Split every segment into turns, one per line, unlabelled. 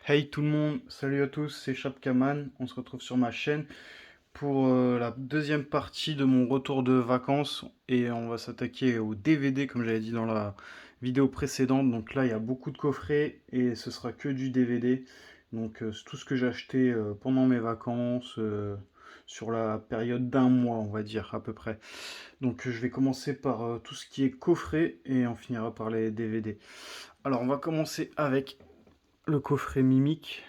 Hey tout le monde, salut à tous, c'est Chapkaman. On se retrouve sur ma chaîne pour la deuxième partie de mon retour de vacances et on va s'attaquer au DVD comme j'avais dit dans la vidéo précédente. Donc là il y a beaucoup de coffrets et ce sera que du DVD. Donc c'est tout ce que j'ai acheté pendant mes vacances sur la période d'un mois on va dire à peu près. Donc je vais commencer par tout ce qui est coffret et on finira par les DVD. Alors on va commencer avec le coffret Mimic.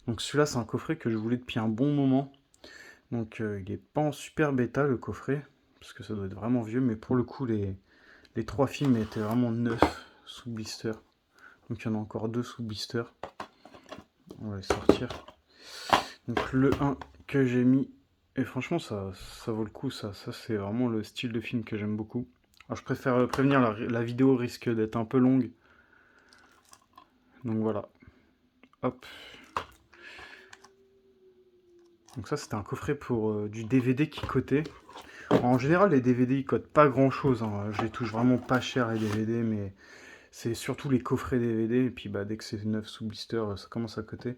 Donc celui-là, c'est un coffret que je voulais depuis un bon moment. Donc il est pas en super bêta le coffret, parce que ça doit être vraiment vieux, mais pour le coup, les trois films étaient vraiment neufs sous blister. Donc il y en a encore deux sous blister. On va les sortir. Donc le 1 que j'ai mis, et franchement ça vaut le coup, ça c'est vraiment le style de film que j'aime beaucoup. Alors je préfère prévenir, la vidéo risque d'être un peu longue. Donc voilà, hop. Donc ça c'était un coffret pour du DVD qui cotait. En général, les DVD ils cotent pas grand chose, hein. Je les touche vraiment pas cher les DVD, mais c'est surtout les coffrets DVD. Et puis bah, dès que c'est neuf sous blister, ça commence à coter.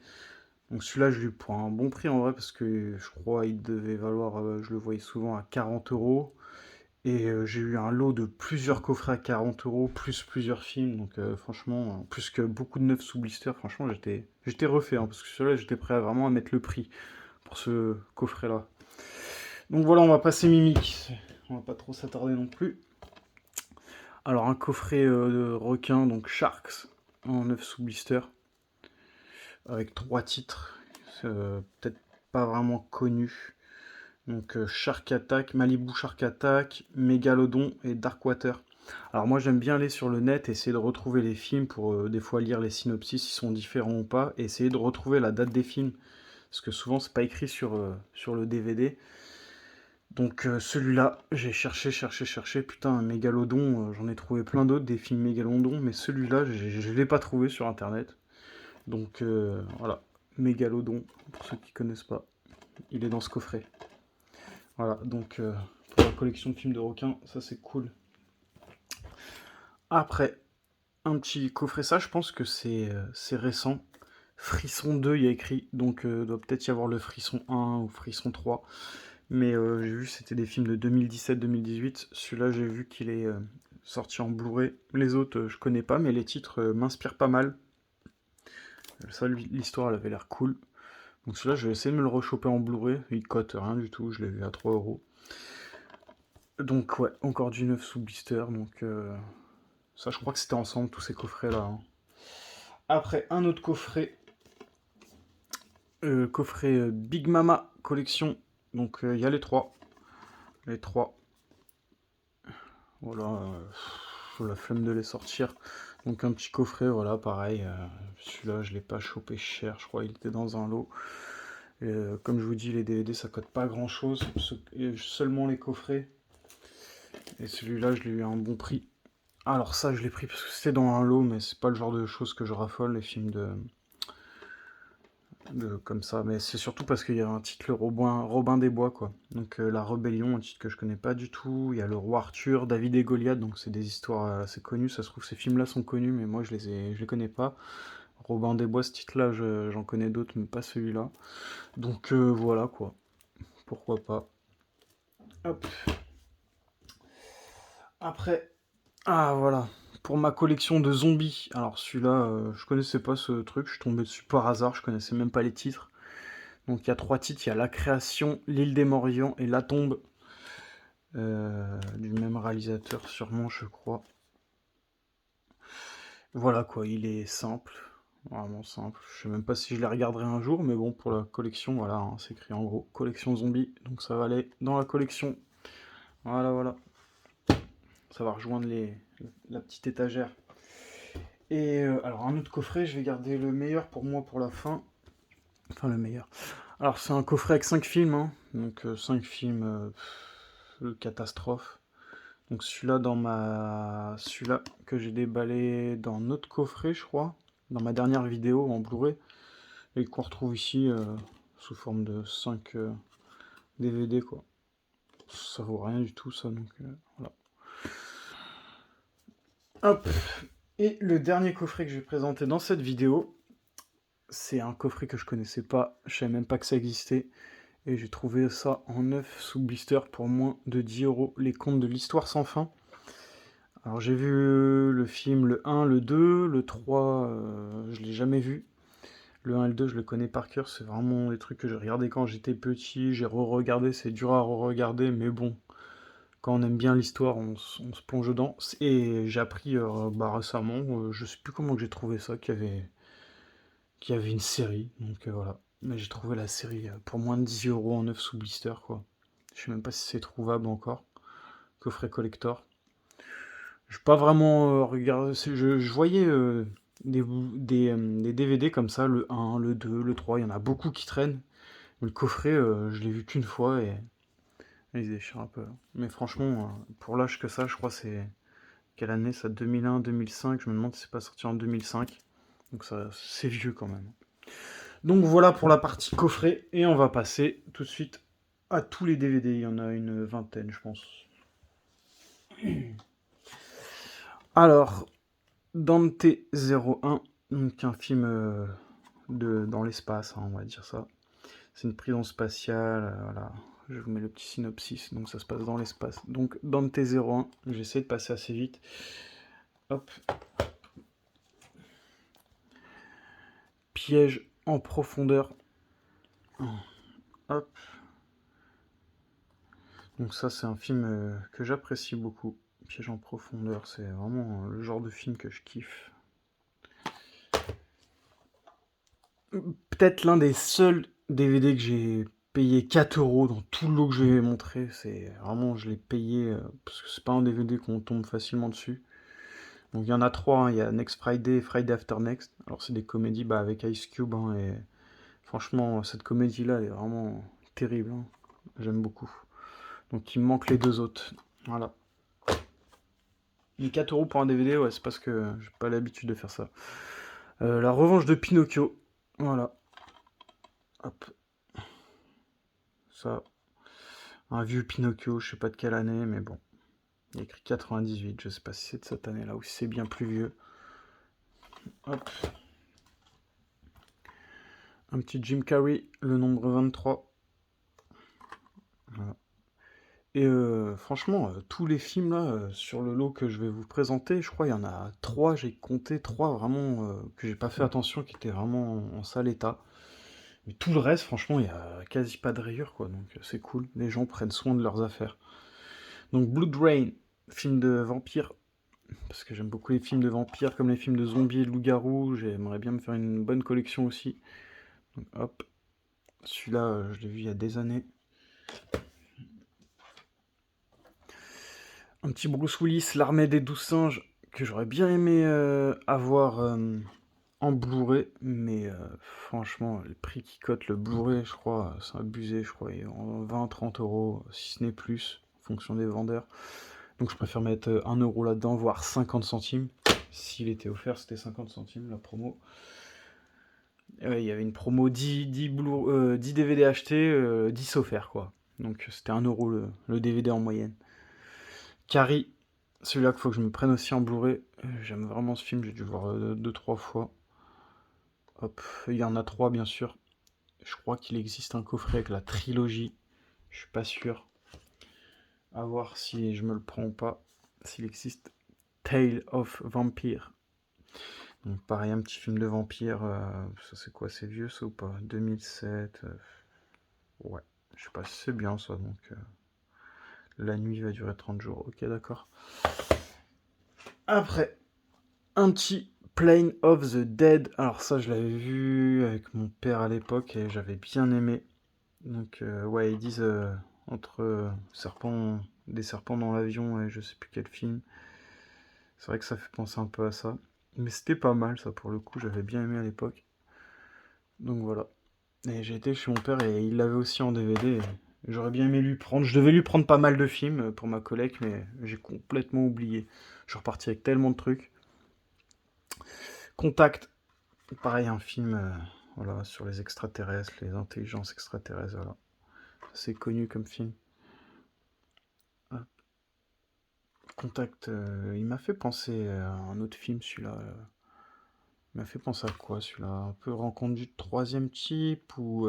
Donc celui-là, je l'ai eu pour un bon prix en vrai, parce que je crois il devait valoir, je le voyais souvent à 40 euros. Et j'ai eu un lot de plusieurs coffrets à 40 euros, plus plusieurs films. Donc franchement, plus que beaucoup de neufs sous blister, franchement, j'étais refait, hein, parce que celui-là, j'étais prêt vraiment à mettre le prix pour ce coffret-là. Donc voilà, on va passer Mimic. On va pas trop s'attarder non plus. Alors un coffret de requin, donc Sharks, en 9 sous blister, avec trois titres, peut-être pas vraiment connus. Donc Shark Attack, Malibu Shark Attack, Megalodon et Darkwater. Alors moi j'aime bien aller sur le net, essayer de retrouver les films pour des fois lire les synopsis, s'ils sont différents ou pas, et essayer de retrouver la date des films. Parce que souvent c'est pas écrit sur le DVD. Donc celui-là, j'ai cherché, putain, un mégalodon, j'en ai trouvé plein d'autres, des films mégalodon, mais celui-là, je l'ai pas trouvé sur internet. Donc voilà, mégalodon, pour ceux qui connaissent pas, il est dans ce coffret. Voilà, donc pour la collection de films de requins, ça c'est cool. Après, un petit coffret, ça je pense que c'est récent. Frisson 2, il y a écrit, donc doit peut-être y avoir le Frisson 1 ou Frisson 3. Mais j'ai vu c'était des films de 2017-2018. Celui-là, j'ai vu qu'il est sorti en Blu-ray. Les autres, je connais pas, mais les titres m'inspirent pas mal. Ça, l'histoire, elle avait l'air cool. Donc celui-là, je vais essayer de me le rechoper en Blu-ray. Il cote rien du tout, je l'ai vu à 3 euros. Donc ouais, encore du neuf sous blister. Donc ça, je crois que c'était ensemble, tous ces coffrets-là, hein. Après, un autre coffret. Coffret Big Mama Collection. Donc il y a les trois. Les trois. Voilà, la flemme de les sortir. Donc un petit coffret, voilà, pareil. Celui-là, je l'ai pas chopé cher, je crois, il était dans un lot. Et, comme je vous dis, les DVD, ça coûte pas grand-chose, seulement les coffrets. Et celui-là, je l'ai eu à un bon prix. Alors ça, je l'ai pris parce que c'était dans un lot, mais c'est pas le genre de choses que je raffole, les films comme ça. Mais c'est surtout parce qu'il y a un titre, le Robin des Bois, quoi. Donc La Rébellion, un titre que je connais pas du tout. Il y a le Roi Arthur, David et Goliath, donc c'est des histoires assez connues. Ça se trouve, ces films-là sont connus, mais moi je les connais pas. Robin des Bois, ce titre-là, j'en connais d'autres, mais pas celui-là. Donc voilà, quoi. Pourquoi pas. Hop. Après, ah voilà. Pour ma collection de zombies. Alors celui-là, je connaissais pas ce truc, je suis tombé dessus par hasard, je connaissais même pas les titres. Donc il y a trois titres, il y a La Création, L'île des Morts-Vivants et La Tombe, du même réalisateur sûrement je crois. Voilà quoi, il est simple, vraiment simple. Je sais même pas si je les regarderai un jour, mais bon pour la collection, voilà, hein, c'est écrit en gros, collection zombie, donc ça va aller dans la collection. Voilà, voilà, ça va rejoindre la petite étagère. Et alors un autre coffret, je vais garder le meilleur pour moi pour la fin. Enfin le meilleur. Alors c'est un coffret avec 5 films, hein. Donc 5 films catastrophe. Donc celui-là que j'ai déballé dans notre coffret, je crois, dans ma dernière vidéo en Blu-ray, et qu'on retrouve ici sous forme de 5 DVD, quoi. Ça vaut rien du tout, ça, donc voilà. Hop. Et le dernier coffret que je vais présenter dans cette vidéo, c'est un coffret que je connaissais pas, je savais même pas que ça existait. Et j'ai trouvé ça en neuf sous blister pour moins de 10 €. Les contes de l'histoire sans fin. Alors j'ai vu le film, le 1, le 2, le 3, je l'ai jamais vu. Le 1 et le 2, je le connais par cœur, c'est vraiment des trucs que j'ai regardé quand j'étais petit, j'ai re-regardé, c'est dur à re-regarder, mais bon, quand on aime bien l'histoire, on se plonge dedans. Et j'ai appris récemment, je sais plus comment que j'ai trouvé ça, qu'il y avait une série, donc voilà. Mais j'ai trouvé la série pour moins de 10 € en neuf sous blister, quoi. Je sais même pas si c'est trouvable encore. Coffret collector. Je pas vraiment regardé. Je voyais des DVD comme ça, le 1, le 2, le 3, il y en a beaucoup qui traînent. Mais le coffret, je l'ai vu qu'une fois et ils déchirent un peu. Mais franchement, pour l'âge que ça, je crois c'est. Quelle année ça? 2001, 2005, je me demande si c'est pas sorti en 2005. Donc ça, c'est vieux quand même. Donc voilà pour la partie coffret, et on va passer tout de suite à tous les DVD. Il y en a une vingtaine, je pense. Alors, Dante 01, donc un film dans l'espace, hein, on va dire ça. C'est une prison spatiale, voilà. Je vous mets le petit synopsis, donc ça se passe dans l'espace. Donc Dante 01, j'essaie de passer assez vite. Hop. Piège en profondeur. Hop. Donc ça, c'est un film que j'apprécie beaucoup. Piège en profondeur, c'est vraiment le genre de film que je kiffe. Peut-être l'un des seuls DVD que j'ai payé 4 € dans tout le lot que je vais montrer. C'est vraiment, je l'ai payé parce que c'est pas un DVD qu'on tombe facilement dessus. Donc il y en a trois, hein. Il y a Next Friday et Friday After Next. Alors c'est des comédies avec Ice Cube, hein, et franchement, cette comédie-là, elle est vraiment terrible, hein. J'aime beaucoup. Donc il me manque les deux autres. Voilà. Mais 4 € pour un DVD, ouais, c'est parce que j'ai pas l'habitude de faire ça. La revanche de Pinocchio. Voilà. Hop. Ça. Un vieux Pinocchio, je sais pas de quelle année, mais bon. Il y a écrit 98, je sais pas si c'est de cette année-là ou si c'est bien plus vieux. Hop. Un petit Jim Carrey, le nombre 23. Voilà. Et franchement, tous les films là, sur le lot que je vais vous présenter, je crois il y en a 3, j'ai compté 3 vraiment que j'ai pas fait attention, qui étaient vraiment en sale état. Mais tout le reste, franchement, il y a quasi pas de rayures, quoi, donc c'est cool. Les gens prennent soin de leurs affaires. Donc Blood Rain, film de vampire, parce que j'aime beaucoup les films de vampires, comme les films de zombies et de loups-garous. J'aimerais bien me faire une bonne collection aussi. Donc hop, celui-là, je l'ai vu il y a des années. Un petit Bruce Willis, L'armée des 12 singes, que j'aurais bien aimé avoir en Blu-ray, mais franchement, le prix qui cote le Blu-ray, je crois, c'est abusé, je crois, en 20-30 €, si ce n'est plus, en fonction des vendeurs. Donc je préfère mettre 1 € là-dedans, voire 50 centimes. S'il était offert, c'était 50 centimes la promo. Et ouais, il y avait une promo 10 DVD achetés, 10 offerts, quoi. Donc c'était 1 € le DVD en moyenne. Carrie, celui-là qu'il faut que je me prenne aussi en Blu-ray. J'aime vraiment ce film, j'ai dû le voir 2-3 fois. Hop, il y en a 3 bien sûr. Je crois qu'il existe un coffret avec la trilogie. Je suis pas sûr. À voir si je me le prends ou pas. S'il existe. Tale of Vampire. Donc pareil, un petit film de vampire. Ça c'est quoi? C'est vieux ça ou pas? 2007. Ouais. Je sais pas si c'est bien ça. Donc la nuit va durer 30 jours. Ok, d'accord. Après, un petit Plane of the Dead. Alors ça, je l'avais vu avec mon père à l'époque et j'avais bien aimé. Donc ouais, ils disent entre des serpents dans l'avion et je sais plus quel film. C'est vrai que ça fait penser un peu à ça. Mais c'était pas mal ça pour le coup, j'avais bien aimé à l'époque. Donc voilà. Et j'ai été chez mon père et il l'avait aussi en DVD. Et j'aurais bien aimé lui prendre. Je devais lui prendre pas mal de films pour ma collecte, mais j'ai complètement oublié. Je suis reparti avec tellement de trucs. Contact, pareil, un film voilà, sur les extraterrestres, les intelligences extraterrestres. Voilà. C'est connu comme film. Contact, il m'a fait penser à un autre film, celui-là. Il m'a fait penser à quoi celui-là? Un peu Rencontre du troisième type ou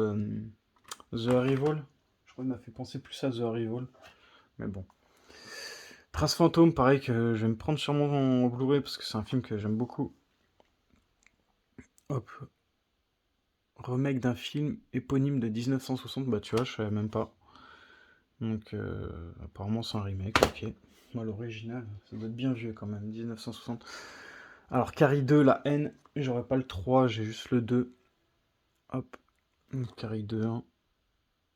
The Arrival? Je crois qu'il m'a fait penser plus à The Arrival. Mais bon. Trace Fantôme, pareil que je vais me prendre sûrement en Blu-ray parce que c'est un film que j'aime beaucoup. Hop. Remake d'un film éponyme de 1960, bah tu vois, je savais même pas. Donc apparemment c'est un remake, ok. Moi l'original, ça doit être bien vieux quand même, 1960. Alors Carrie 2, la haine, j'aurais pas le 3, j'ai juste le 2. Hop, Carrie 2, 1.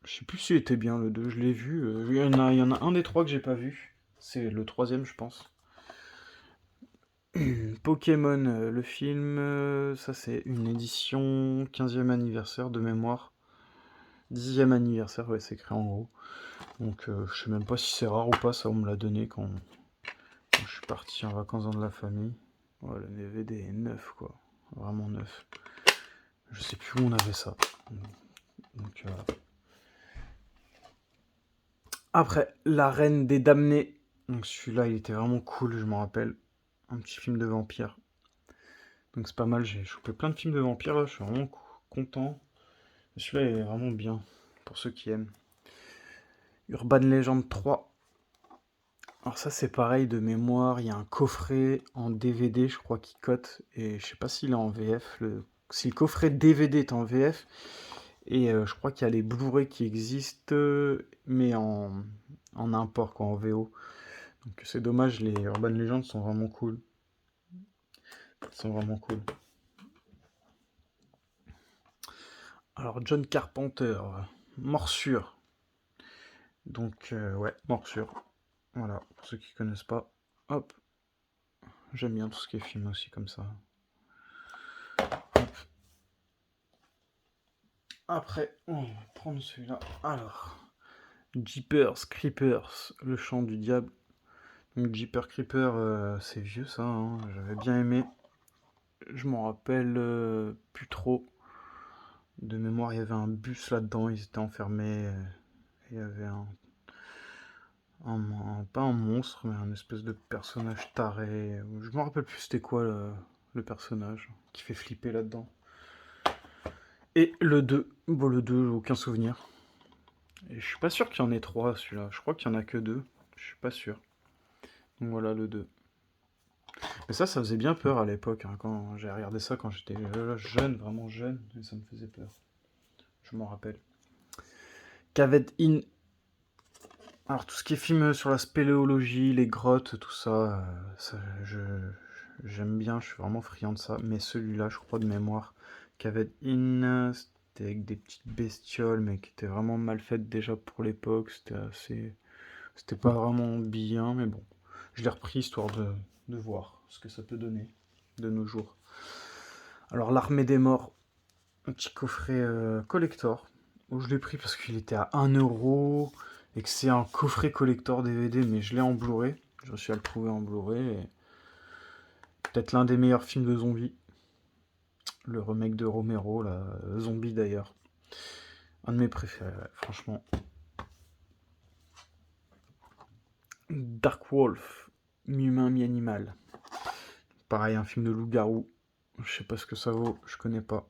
Je sais plus s'il était bien le 2, je l'ai vu. Il y en a un des trois que j'ai pas vu. C'est le troisième, je pense. Pokémon, le film, ça c'est une édition 15e anniversaire de mémoire. 10e anniversaire, ouais, c'est écrit en gros. Donc je sais même pas si c'est rare ou pas, ça on me l'a donné quand je suis parti en vacances dans de la famille. Ouais, le DVD est neuf, quoi. Vraiment neuf. Je sais plus où on avait ça. Donc voilà. Après, La Reine des Damnés. Donc celui-là, il était vraiment cool, je m'en rappelle. Un petit film de vampire. Donc c'est pas mal, j'ai chopé plein de films de vampires là, je suis vraiment content. Celui-là est vraiment bien, pour ceux qui aiment. Urban Legend 3. Alors ça c'est pareil de mémoire, il y a un coffret en DVD je crois qui cote, et je sais pas s'il est en VF. Si le coffret DVD est en VF, et je crois qu'il y a les Blu-ray qui existent, mais en import quoi, en VO. Donc c'est dommage, les Urban Legends sont vraiment cool. Ils sont vraiment cool. Alors John Carpenter, Morsure. Donc ouais, Morsure. Voilà, pour ceux qui connaissent pas. Hop, j'aime bien tout ce qui est film aussi comme ça. Hop. Après, on va prendre celui-là. Alors, Jeepers Creepers, le chant du diable. Donc Jeepers Creepers, c'est vieux ça, hein, j'avais bien aimé. Je m'en rappelle plus trop. De mémoire, il y avait un bus là-dedans, ils étaient enfermés. Il y avait pas un monstre, mais un espèce de personnage taré. Je me rappelle plus c'était quoi le personnage qui fait flipper là-dedans. Et le 2, bon le 2, aucun souvenir. Et je suis pas sûr qu'il y en ait 3 celui-là, je crois qu'il y en a que 2, je suis pas sûr. Donc voilà le 2. Mais ça faisait bien peur à l'époque, hein, quand j'ai regardé ça quand j'étais jeune, vraiment jeune, et ça me faisait peur. Je m'en rappelle. Cavett In. Alors tout ce qui est film sur la spéléologie, les grottes, tout ça, j'aime bien, je suis vraiment friand de ça. Mais celui-là, je crois de mémoire, Cavett In, c'était avec des petites bestioles, mais qui étaient vraiment mal faites déjà pour l'époque. C'était pas vraiment bien, mais bon. Je l'ai repris histoire de voir ce que ça peut donner de nos jours. Alors l'Armée des Morts, un petit coffret collector. Où je l'ai pris parce qu'il était à 1€ et que c'est un coffret collector DVD, mais je l'ai en Blu-ray. Je réussi à le trouver en Blu-ray. Peut-être l'un des meilleurs films de zombies. Le remake de Romero, là, Zombie d'ailleurs. Un de mes préférés, franchement. Dark Wolf, mi-humain, mi-animal. Pareil, un film de loup-garou. Je sais pas ce que ça vaut, je connais pas.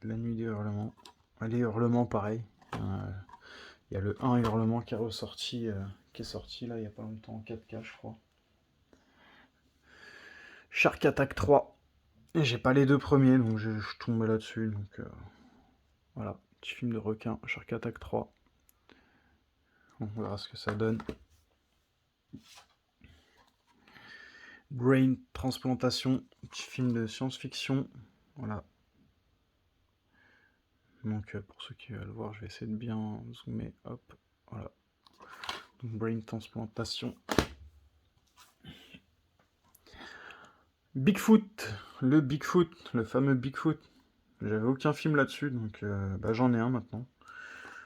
La nuit des hurlements. Les hurlements, pareil. Il y a le 1 hurlement qui est ressorti, qui est sorti là il y a pas longtemps en 4K, je crois. Shark Attack 3. Et j'ai pas les deux premiers, donc je tombe là-dessus. Donc voilà, petit film de requin, Shark Attack 3. On verra ce que ça donne. Brain Transplantation, petit film de science-fiction. Voilà. Donc pour ceux qui veulent le voir, je vais essayer de bien zoomer. Hop, voilà. Donc, Brain Transplantation. Bigfoot, le fameux Bigfoot. J'avais aucun film là-dessus, donc j'en ai un maintenant.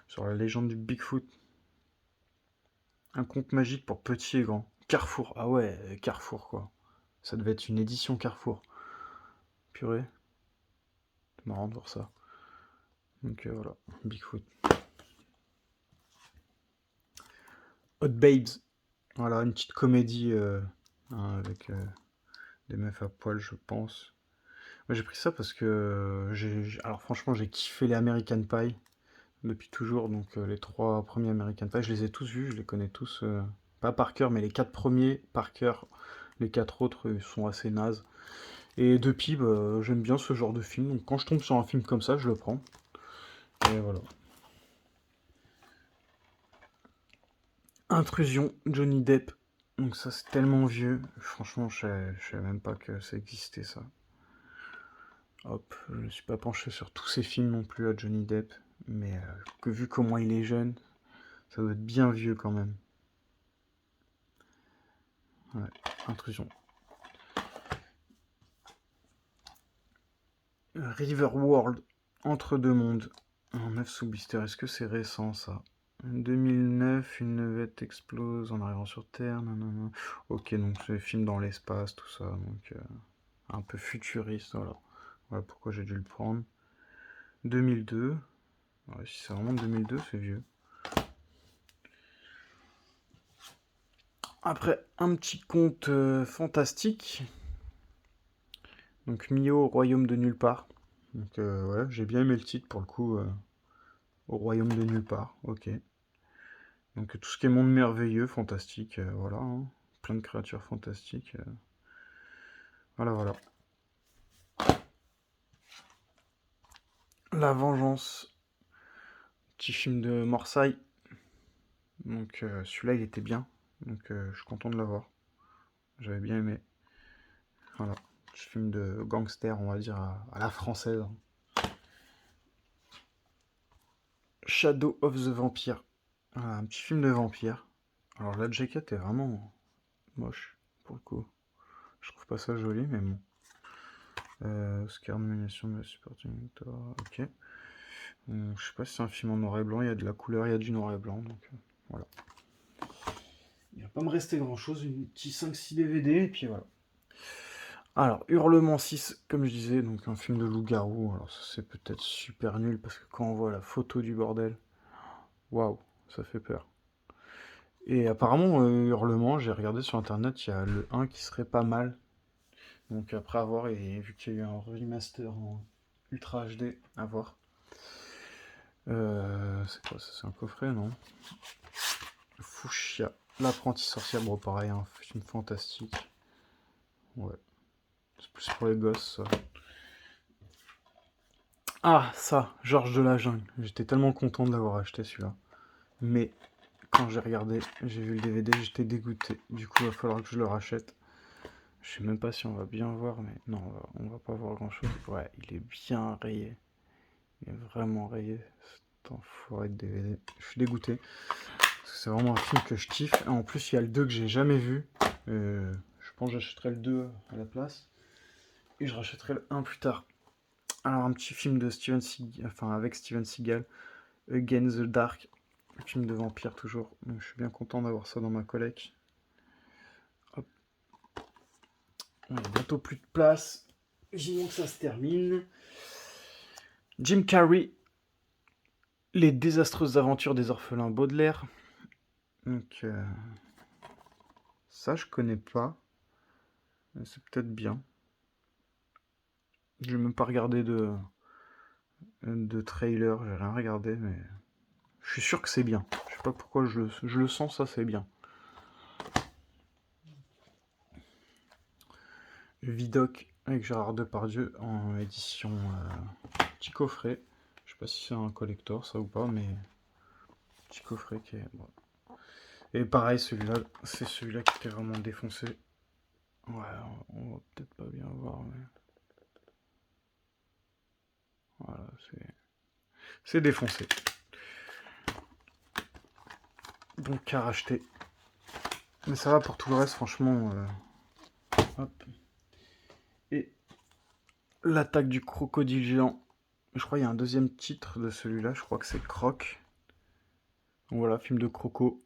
Sur la légende du Bigfoot. Un conte magique pour petits et grands. Carrefour, ah ouais, Carrefour quoi. Ça devait être une édition Carrefour. Purée. C'est marrant de voir ça. Donc voilà, Bigfoot. Hot Babes. Voilà, une petite comédie avec des meufs à poil, je pense. J'ai pris ça parce que alors franchement, j'ai kiffé les American Pie depuis toujours. Donc les 3 premiers American Pie, je les ai tous vus, je les connais tous, pas par cœur, mais les 4 premiers par cœur. Les 4 autres sont assez nazes. Et depuis, bah, j'aime bien ce genre de film. Donc quand je tombe sur un film comme ça, je le prends. Et voilà. Intrusion, Johnny Depp. Donc ça, c'est tellement vieux. Franchement, je savais même pas que ça existait, ça. Hop, je ne suis pas penché sur tous ces films non plus à Johnny Depp. Mais que vu comment il est jeune, ça doit être bien vieux quand même. Ouais, Intrusion. River World, Entre deux mondes. En 9 sous blister, est-ce que c'est récent ça? 2009, une navette explose en arrivant sur Terre. Nanana. Ok, donc c'est des films dans l'espace, tout ça. Donc un peu futuriste, voilà. Voilà pourquoi j'ai dû le prendre. 2002. Ouais, si c'est vraiment 2002, c'est vieux. Après, un petit conte fantastique. Donc Mio au royaume de nulle part. Donc ouais, j'ai bien aimé le titre pour le coup. Au royaume de nulle part, ok. Donc tout ce qui est monde merveilleux, fantastique, voilà. Hein. Plein de créatures fantastiques. Voilà, voilà. La vengeance. Petit film de Morsay. Donc celui-là, il était bien. Donc je suis content de l'avoir. J'avais bien aimé. Voilà. Petit film de gangster, on va dire, à la française. Shadow of the Vampire. Voilà, un petit film de vampire. Alors la jaquette est vraiment moche, pour le coup. Je trouve pas ça joli, mais bon. Oscar nomination de supporting actor, ok. Je sais pas si c'est un film en noir et blanc, il y a de la couleur, il y a du noir et blanc, donc voilà. Il va pas me rester grand chose, une petite 5-6 DVD, et puis voilà. Alors, Hurlement 6, comme je disais, donc un film de loup-garou. Alors, ça c'est peut-être super nul parce que quand on voit la photo du bordel, waouh, ça fait peur. Et apparemment, Hurlement, j'ai regardé sur internet, il y a le 1 qui serait pas mal. Donc, après avoir, et vu qu'il y a eu un remaster en Ultra HD, à voir. C'est quoi ça? C'est un coffret, non? Fuchsia, l'apprenti sorcière, bon pareil, un film fantastique. Ouais, c'est plus pour les gosses ça. Ah ça, Georges de la Jungle. J'étais tellement content de l'avoir acheté celui-là. Mais quand j'ai regardé, j'ai vu le DVD, j'étais dégoûté. Du coup, il va falloir que je le rachète. Je sais même pas si on va bien voir, mais non, on va pas voir grand-chose. Ouais, il est bien rayé. Il est vraiment rayé. Cet enfoiré de DVD. Je suis dégoûté. Parce que c'est vraiment un film que je kiffe. Et en plus, il y a le 2 que j'ai jamais vu. Je pense que j'achèterai le 2 à la place. Et je rachèterai le 1 plus tard. Alors, un petit film de Steven Seagal, enfin avec Steven Seagal, Against the Dark, un film de vampire toujours. Donc, je suis bien content d'avoir ça dans ma collecte. Hop. Il n'y a bientôt plus de place. Vivons que ça se termine. Jim Carrey, Les désastreuses aventures des orphelins Baudelaire. Donc, ça, je connais pas. C'est peut-être bien. Je n'ai même pas regardé de trailer, j'ai rien regardé, mais je suis sûr que c'est bien. Je sais pas pourquoi je le sens, ça c'est bien. Vidoc avec Gérard Depardieu en édition petit coffret. Je sais pas si c'est un collector ça ou pas, mais petit coffret qui est. Bon. Et pareil, celui-là, c'est celui-là qui était vraiment défoncé. Ouais, on va peut-être pas bien voir, mais. Voilà, c'est défoncé. Donc à racheter. Mais ça va pour tout le reste, franchement. Hop. Et l'attaque du crocodile géant. Je crois qu'il y a un deuxième titre de celui-là, je crois que c'est Croc. Donc voilà, film de croco.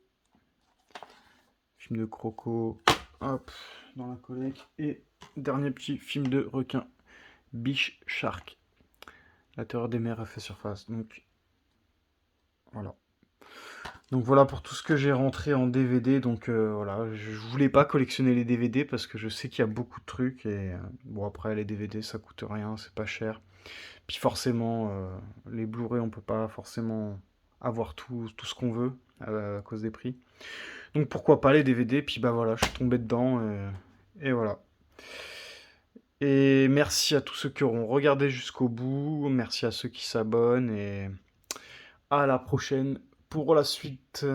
Film de croco, hop, dans la collecte. Et dernier petit film de requin, Beach Shark. La terreur des mers a fait surface. Donc voilà. Donc voilà pour tout ce que j'ai rentré en DVD. Donc voilà, je voulais pas collectionner les DVD parce que je sais qu'il y a beaucoup de trucs. Et bon, après, les DVD, ça coûte rien, c'est pas cher. Puis forcément, les Blu-ray, on peut pas forcément avoir tout ce qu'on veut à cause des prix. Donc pourquoi pas les DVD, puis bah voilà, je suis tombé dedans et voilà. Et merci à tous ceux qui auront regardé jusqu'au bout, merci à ceux qui s'abonnent et à la prochaine pour la suite.